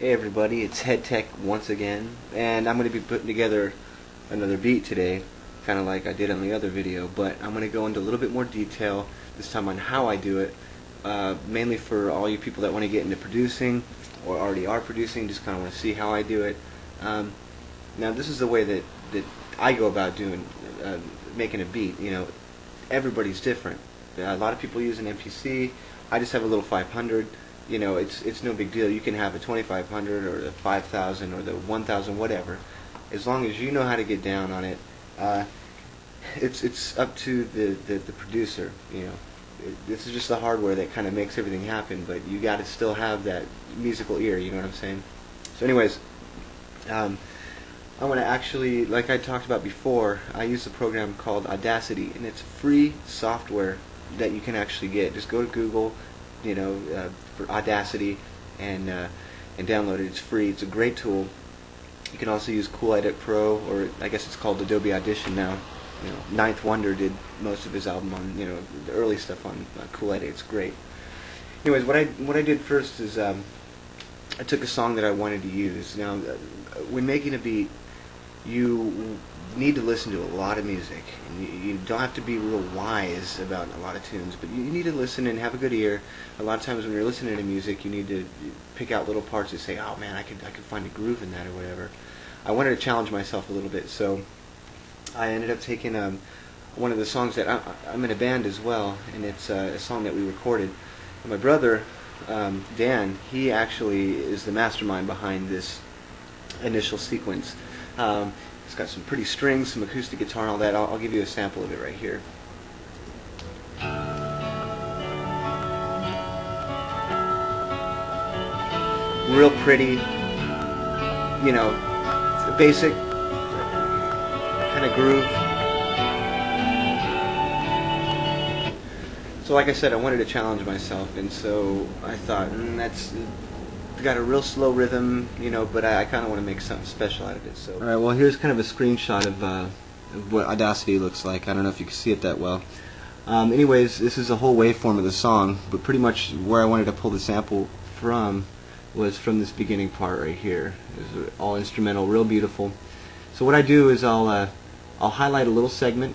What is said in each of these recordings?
Hey everybody, it's Hedtec once again, and I'm going to be putting together another beat today, kind of like I did on the other video, but I'm going to go into a little bit more detail this time on how I do it, mainly for all you people that want to get into producing, or already are producing, just kind of want to see how I do it. Now this is the way that I go about doing, making a beat. You know, everybody's different. A lot of people use an MPC, I just have a little 500. You know, it's no big deal. You can have a 2500 or the 5000 or the 1000, whatever. As long as you know how to get down on it, it's up to the producer. You know, this is just the hardware that kind of makes everything happen. But you got to still have that musical ear. You know what I'm saying? So, anyways, I want to actually, like I talked about before, I use a program called Audacity, and it's free software that you can actually get. Just go to Google, you know, for Audacity and download it. It's free. It's a great tool. You can also use Cool Edit Pro, or I guess it's called Adobe Audition now. You know, Ninth Wonder did most of his album on, you know, the early stuff on Cool Edit. It's great. Anyways, what I did first is I took a song that I wanted to use. Now, when making a beat, you need to listen to a lot of music. And you don't have to be real wise about a lot of tunes, but you need to listen and have a good ear. A lot of times when you're listening to music, you need to pick out little parts and say, oh man, I could find a groove in that or whatever. I wanted to challenge myself a little bit, so I ended up taking one of the songs that I'm in a band as well, and it's a song that we recorded. And my brother, Dan, he actually is the mastermind behind this initial sequence. It's got some pretty strings, some acoustic guitar and all that. I'll give you a sample of it right here. Real pretty, you know, basic kind of groove. So like I said, I wanted to challenge myself, and so I thought, that's got a real slow rhythm, you know, but I kind of want to make something special out of it. So, all right, well, here's kind of a screenshot of what Audacity looks like. I don't know if you can see it that well. Anyways, this is a whole waveform of the song, but pretty much where I wanted to pull the sample from was from this beginning part right here. It's all instrumental, real beautiful. So what I do is I'll highlight a little segment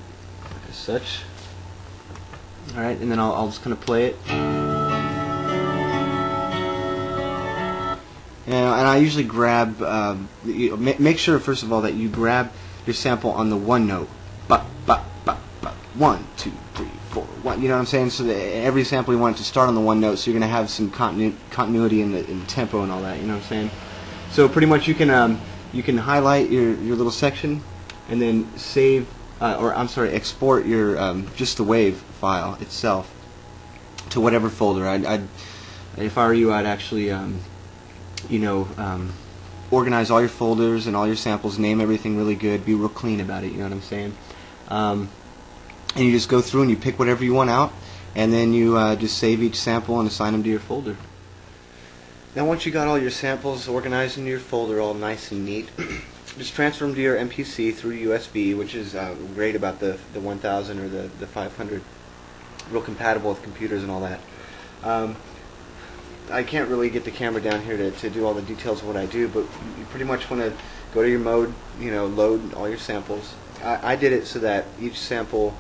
as such. All right, and then I'll just kind of play it. And I usually grab, make sure first of all that you grab your sample on the one note. Ba, ba, ba, ba. 1, 2, 3, 4, 1. You know what I'm saying? So that every sample you want it to start on the one note, so you're going to have some continuity in the tempo and all that. You know what I'm saying? So pretty much you can highlight your little section and then save, export your just the wave file itself to whatever folder. If I were you, I'd actually you know, organize all your folders and all your samples, name everything really good, be real clean about it, you know what I'm saying? And you just go through and you pick whatever you want out, and then you just save each sample and assign them to your folder. Now once you got all your samples organized into your folder all nice and neat, just transfer them to your MPC through USB, which is great about the 1000 or the 500, real compatible with computers and all that. I can't really get the camera down here to do all the details of what I do, but you pretty much want to go to your mode, you know, load all your samples. I did it so that each sample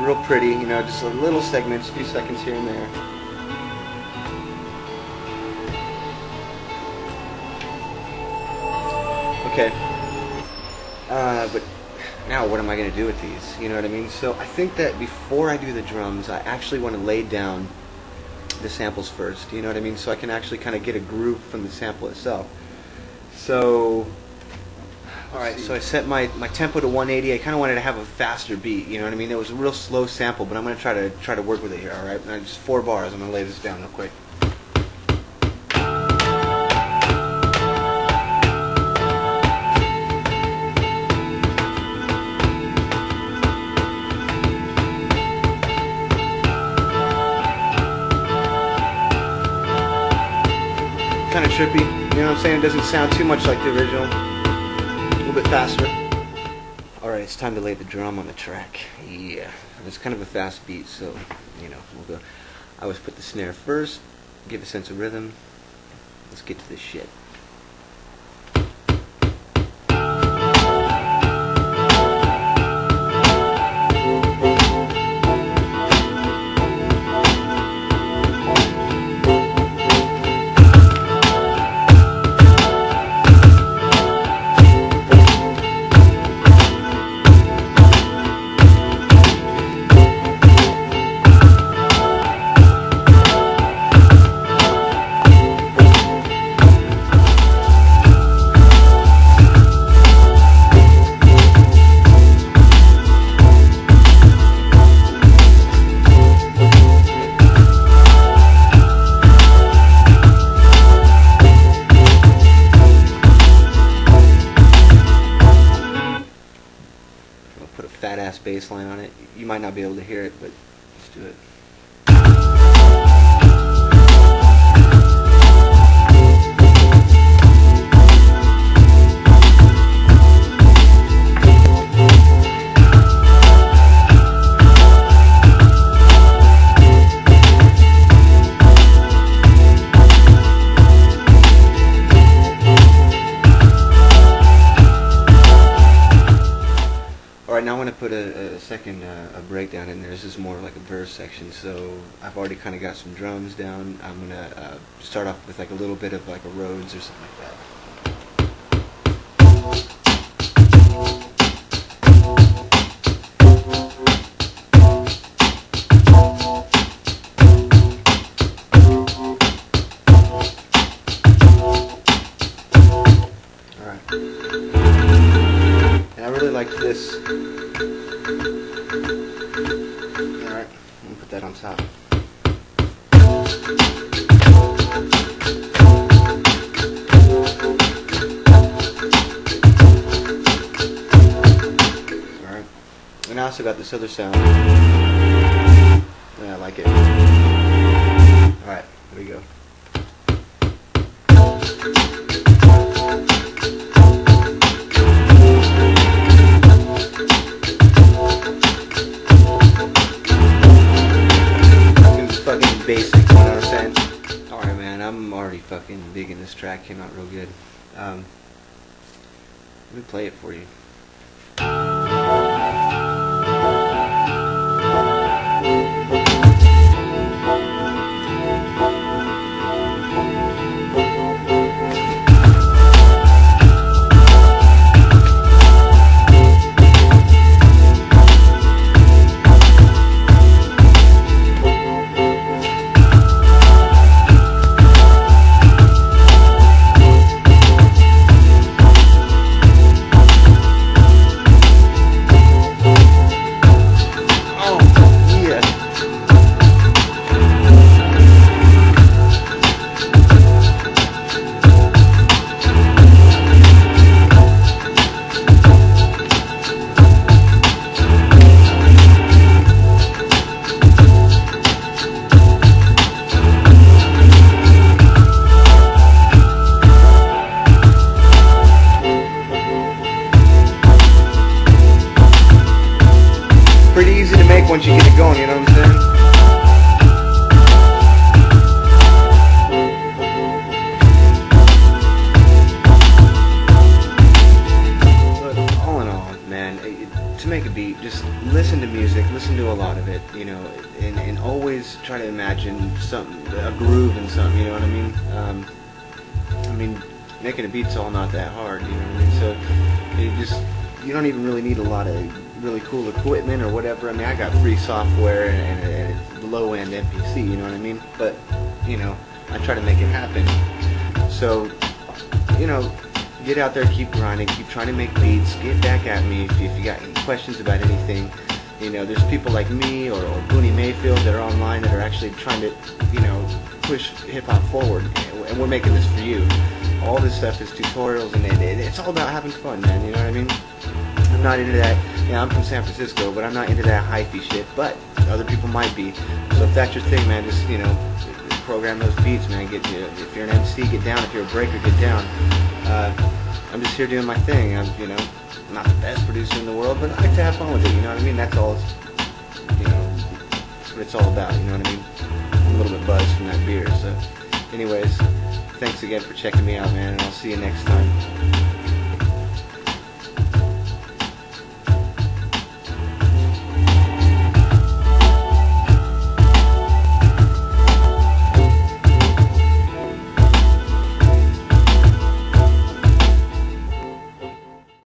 real pretty, you know, just a little segments, a few seconds here and there. Okay, but now what am I going to do with these? You know what I mean? So I think that before I do the drums, I actually want to lay down the samples first. You know what I mean? So I can actually kind of get a groove from the sample itself. So, alright, so I set my tempo to 180. I kind of wanted to have a faster beat. You know what I mean? It was a real slow sample, but I'm going to try to work with it here. Alright, just 4 bars. I'm going to lay this down real quick. Kind of trippy, you know what I'm saying? It doesn't sound too much like the original. A little bit faster. Alright. Alright, it's time to lay the drum on the track. Yeah. It's kind of a fast beat, so, we'll go. I always put the snare first, give a sense of rhythm. Let's get to this shit. Put a fat ass bass line on it. You might not be able to hear it, but let's do it. Alright, now I'm going to put a second breakdown in there. This is more like a verse section, so I've already kind of got some drums down. I'm going to start off with like a little bit of like a Rhodes or something like that. And I really like this. Alright, I'm going to put that on top. Alright. And I also got this other sound. And I like it. Alright, here we go. Basic, you know what I'm saying? Alright, man, I'm already fucking digging this track. Came out real good. Let me play it for you. Pretty easy to make once you get it going, you know what I'm saying? But all in all, man, to make a beat, just listen to music, listen to a lot of it, and always try to imagine a groove and something, you know what I mean? Making a beat's all not that hard, you know what I mean? So you don't even really need a lot of really cool equipment or whatever. I mean, I got free software and a low-end MPC, you know what I mean? But, I try to make it happen. So, get out there, keep grinding, keep trying to make beats, get back at me if you got any questions about anything. There's people like me or Booney Mayfield that are online that are actually trying to, push hip-hop forward, and we're making this for you. All this stuff is tutorials, and it's all about having fun, man, you know what I mean? I'm not into that. I'm from San Francisco, but I'm not into that hypey shit, but other people might be. So if that's your thing, man, just, program those beats, man. If you're an MC, get down. If you're a breaker, get down. I'm just here doing my thing. not the best producer in the world, but I like to have fun with it, you know what I mean? That's all, you know, that's what it's all about, you know what I mean? I'm a little bit buzzed from that beer, so anyways, thanks again for checking me out, man, and I'll see you next time.